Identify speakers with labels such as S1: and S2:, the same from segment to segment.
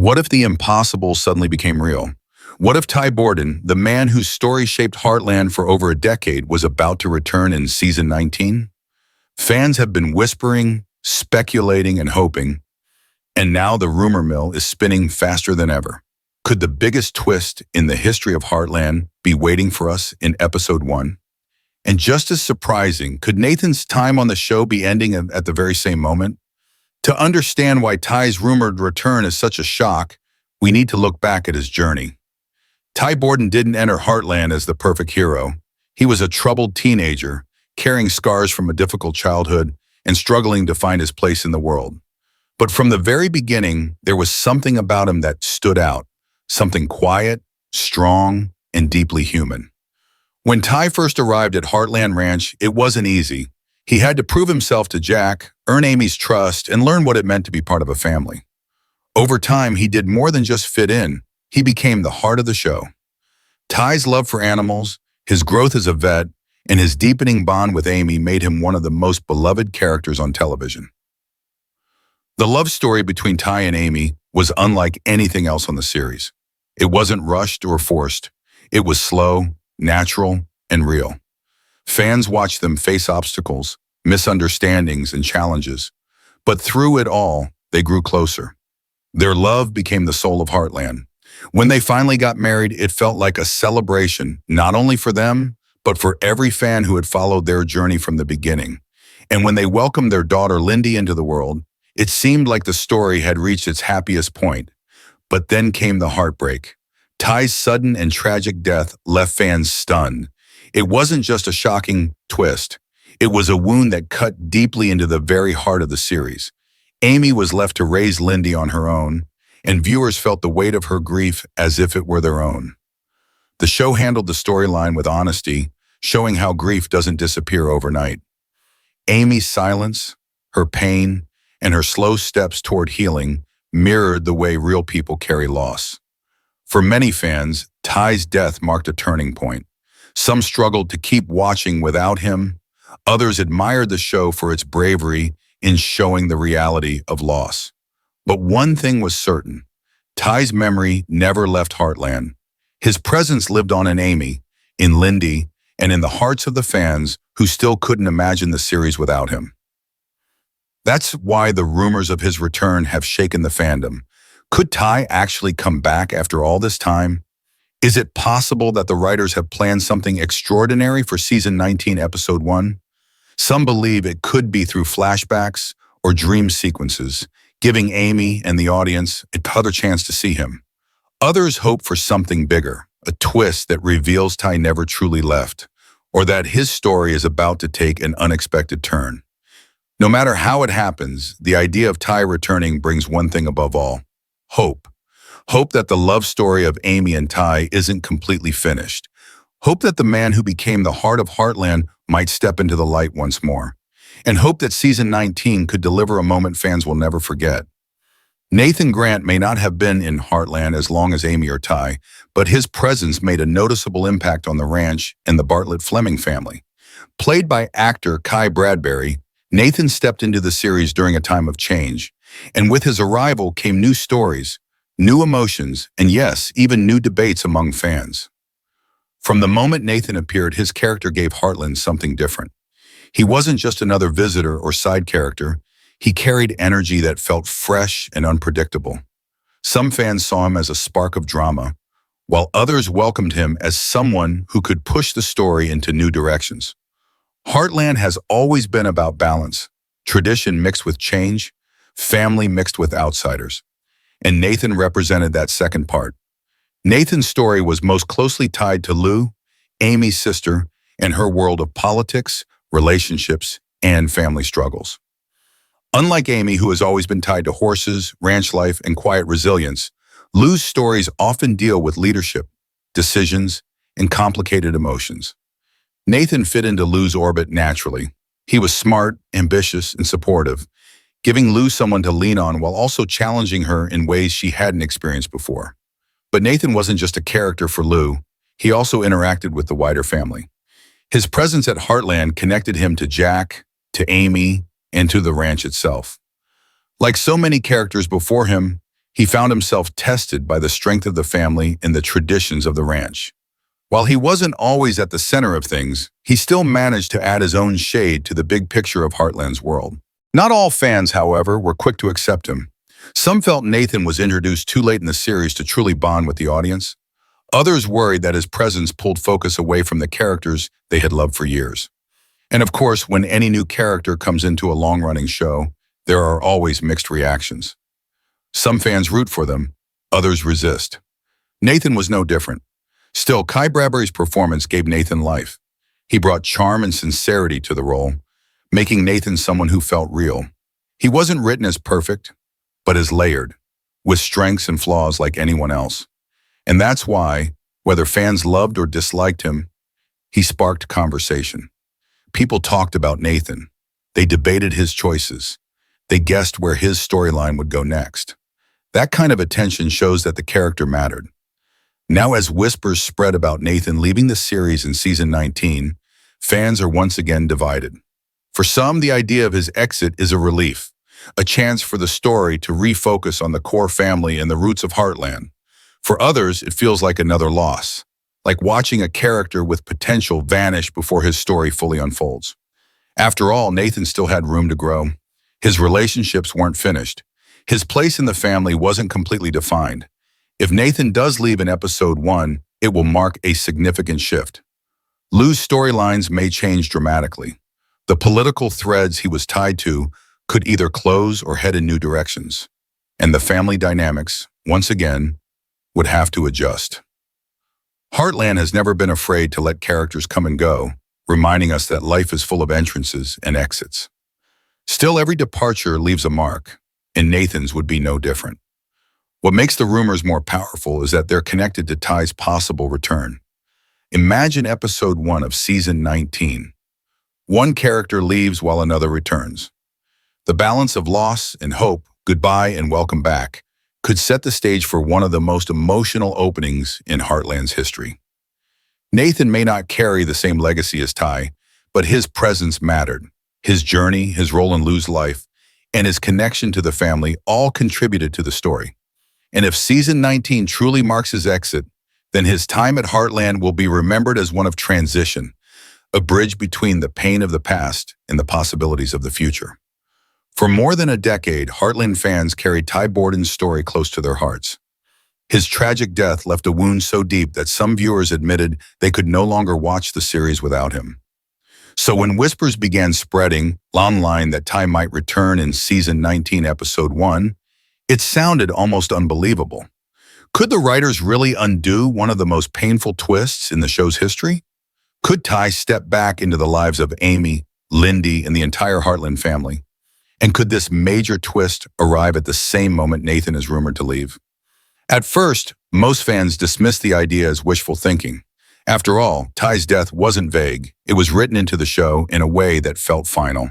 S1: What if the impossible suddenly became real? What if Ty Borden, the man whose story shaped Heartland for over a decade, was about to return in season 19? Fans have been whispering, speculating, and hoping, and now the rumor mill is spinning faster than ever. Could the biggest twist in the history of Heartland be waiting for us in episode 1? And just as surprising, could Nathan's time on the show be ending at the very same moment? To understand why Ty's rumored return is such a shock, we need to look back at his journey. Ty Borden didn't enter Heartland as the perfect hero. He was a troubled teenager, carrying scars from a difficult childhood and struggling to find his place in the world. But from the very beginning, there was something about him that stood out, something quiet, strong, and deeply human. When Ty first arrived at Heartland Ranch, it wasn't easy. He had to prove himself to Jack, earn Amy's trust, and learn what it meant to be part of a family. Over time, he did more than just fit in. He became the heart of the show. Ty's love for animals, his growth as a vet, and his deepening bond with Amy made him one of the most beloved characters on television. The love story between Ty and Amy was unlike anything else on the series. It wasn't rushed or forced. It was slow, natural, and real. Fans watched them face obstacles, misunderstandings, and challenges. But through it all, they grew closer. Their love became the soul of Heartland. When they finally got married, it felt like a celebration, not only for them, but for every fan who had followed their journey from the beginning. And when they welcomed their daughter Lyndy into the world, it seemed like the story had reached its happiest point. But then came the heartbreak. Ty's sudden and tragic death left fans stunned. It wasn't just a shocking twist. It was a wound that cut deeply into the very heart of the series. Amy was left to raise Lyndy on her own, and viewers felt the weight of her grief as if it were their own. The show handled the storyline with honesty, showing how grief doesn't disappear overnight. Amy's silence, her pain, and her slow steps toward healing mirrored the way real people carry loss. For many fans, Ty's death marked a turning point. Some struggled to keep watching without him. Others admired the show for its bravery in showing the reality of loss. But one thing was certain. Ty's memory never left Heartland. His presence lived on in Amy, in Lyndy, and in the hearts of the fans who still couldn't imagine the series without him. That's why the rumors of his return have shaken the fandom. Could Ty actually come back after all this time? Is it possible that the writers have planned something extraordinary for season 19, episode 1? Some believe it could be through flashbacks or dream sequences, giving Amy and the audience another chance to see him. Others hope for something bigger, a twist that reveals Ty never truly left, or that his story is about to take an unexpected turn. No matter how it happens, the idea of Ty returning brings one thing above all: hope. Hope that the love story of Amy and Ty isn't completely finished. Hope that the man who became the heart of Heartland might step into the light once more. And hope that season 19 could deliver a moment fans will never forget. Nathan Grant may not have been in Heartland as long as Amy or Ty, but his presence made a noticeable impact on the ranch and the Bartlett-Fleming family. Played by actor Ty Bradbury, Nathan stepped into the series during a time of change. And with his arrival came new stories, new emotions, and yes, even new debates among fans. From the moment Nathan appeared, his character gave Heartland something different. He wasn't just another visitor or side character. He carried energy that felt fresh and unpredictable. Some fans saw him as a spark of drama, while others welcomed him as someone who could push the story into new directions. Heartland has always been about balance, tradition mixed with change, family mixed with outsiders. And Nathan represented that second part. Nathan's story was most closely tied to Lou, Amy's sister, and her world of politics, relationships, and family struggles. Unlike Amy, who has always been tied to horses, ranch life, and quiet resilience, Lou's stories often deal with leadership, decisions, and complicated emotions. Nathan fit into Lou's orbit naturally. He was smart, ambitious, and supportive, giving Lou someone to lean on while also challenging her in ways she hadn't experienced before. But Nathan wasn't just a character for Lou. He also interacted with the wider family. His presence at Heartland connected him to Jack, to Amy, and to the ranch itself. Like so many characters before him, He found himself tested by the strength of the family and the traditions of the ranch. While he wasn't always at the center of things, he still managed to add his own shade to the big picture of Heartland's world. Not all fans, however, were quick to accept him. Some felt Nathan was introduced too late in the series to truly bond with the audience. Others worried that his presence pulled focus away from the characters they had loved for years. And of course, when any new character comes into a long-running show, there are always mixed reactions. Some fans root for them, others resist. Nathan was no different. Still, Ty Bradbury's performance gave Nathan life. He brought charm and sincerity to the role, making Nathan someone who felt real. He wasn't written as perfect, but as layered, with strengths and flaws like anyone else. And that's why, whether fans loved or disliked him, he sparked conversation. People talked about Nathan. They debated his choices. They guessed where his storyline would go next. That kind of attention shows that the character mattered. Now, as whispers spread about Nathan leaving the series in season 19, fans are once again divided. For some, the idea of his exit is a relief, a chance for the story to refocus on the core family and the roots of Heartland. For others, it feels like another loss, like watching a character with potential vanish before his story fully unfolds. After all, Nathan still had room to grow. His relationships weren't finished. His place in the family wasn't completely defined. If Nathan does leave in episode 1, it will mark a significant shift. Lou's storylines may change dramatically. The political threads he was tied to could either close or head in new directions. And the family dynamics, once again, would have to adjust. Heartland has never been afraid to let characters come and go, reminding us that life is full of entrances and exits. Still, every departure leaves a mark, and Nathan's would be no different. What makes the rumors more powerful is that they're connected to Ty's possible return. Imagine episode 1 of season 19. One character leaves while another returns. The balance of loss and hope, goodbye and welcome back, could set the stage for one of the most emotional openings in Heartland's history. Nathan may not carry the same legacy as Ty, but his presence mattered. His journey, his role in Lou's life, and his connection to the family all contributed to the story. And if season 19 truly marks his exit, then his time at Heartland will be remembered as one of transition, a bridge between the pain of the past and the possibilities of the future. For more than a decade, Heartland fans carried Ty Borden's story close to their hearts. His tragic death left a wound so deep that some viewers admitted they could no longer watch the series without him. So when whispers began spreading online that Ty might return in season 19, episode 1, it sounded almost unbelievable. Could the writers really undo one of the most painful twists in the show's history? Could Ty step back into the lives of Amy, Lyndy, and the entire Heartland family? And could this major twist arrive at the same moment Nathan is rumored to leave? At first, most fans dismissed the idea as wishful thinking. After all, Ty's death wasn't vague. It was written into the show in a way that felt final.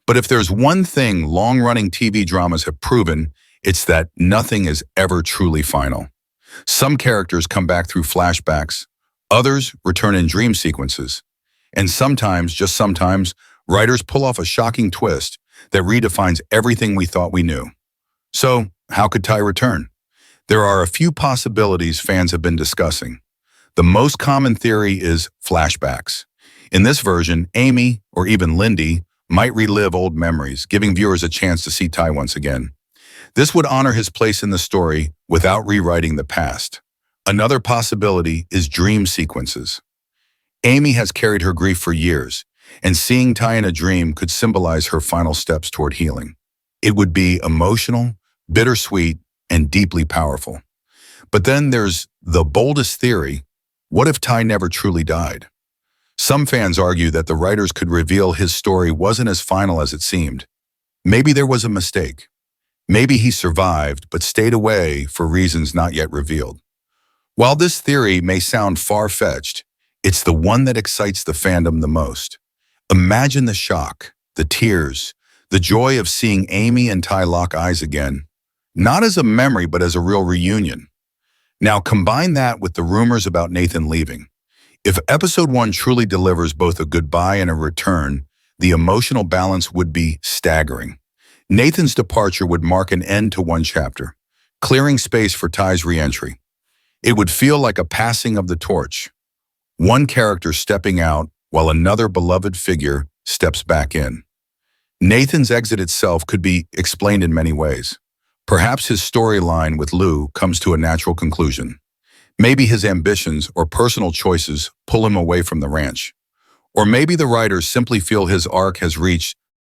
S1: But if there's one thing long-running TV dramas have proven, it's that nothing is ever truly final. Some characters come back through flashbacks, others return in dream sequences, and sometimes, just sometimes, writers pull off a shocking twist that redefines everything we thought we knew. So, how could Ty return? There are a few possibilities fans have been discussing. The most common theory is flashbacks. In this version, Amy, or even Lyndy, might relive old memories, giving viewers a chance to see Ty once again. This would honor his place in the story without rewriting the past. Another possibility is dream sequences. Amy has carried her grief for years, and seeing Ty in a dream could symbolize her final steps toward healing. It would be emotional, bittersweet, and deeply powerful. But then there's the boldest theory: what if Ty never truly died? Some fans argue that the writers could reveal his story wasn't as final as it seemed. Maybe there was a mistake. Maybe he survived but stayed away for reasons not yet revealed. While this theory may sound far-fetched, it's the one that excites the fandom the most. Imagine the shock, the tears, the joy of seeing Amy and Ty lock eyes again, not as a memory but as a real reunion. Now combine that with the rumors about Nathan leaving. If episode 1 truly delivers both a goodbye and a return, the emotional balance would be staggering. Nathan's departure would mark an end to one chapter, clearing space for Ty's re-entry. It would feel like a passing of the torch, one character stepping out while another beloved figure steps back in. Nathan's exit itself could be explained in many ways. Perhaps his storyline with Lou comes to a natural conclusion. Maybe his ambitions or personal choices pull him away from the ranch. Or maybe the writers simply feel his arc has reached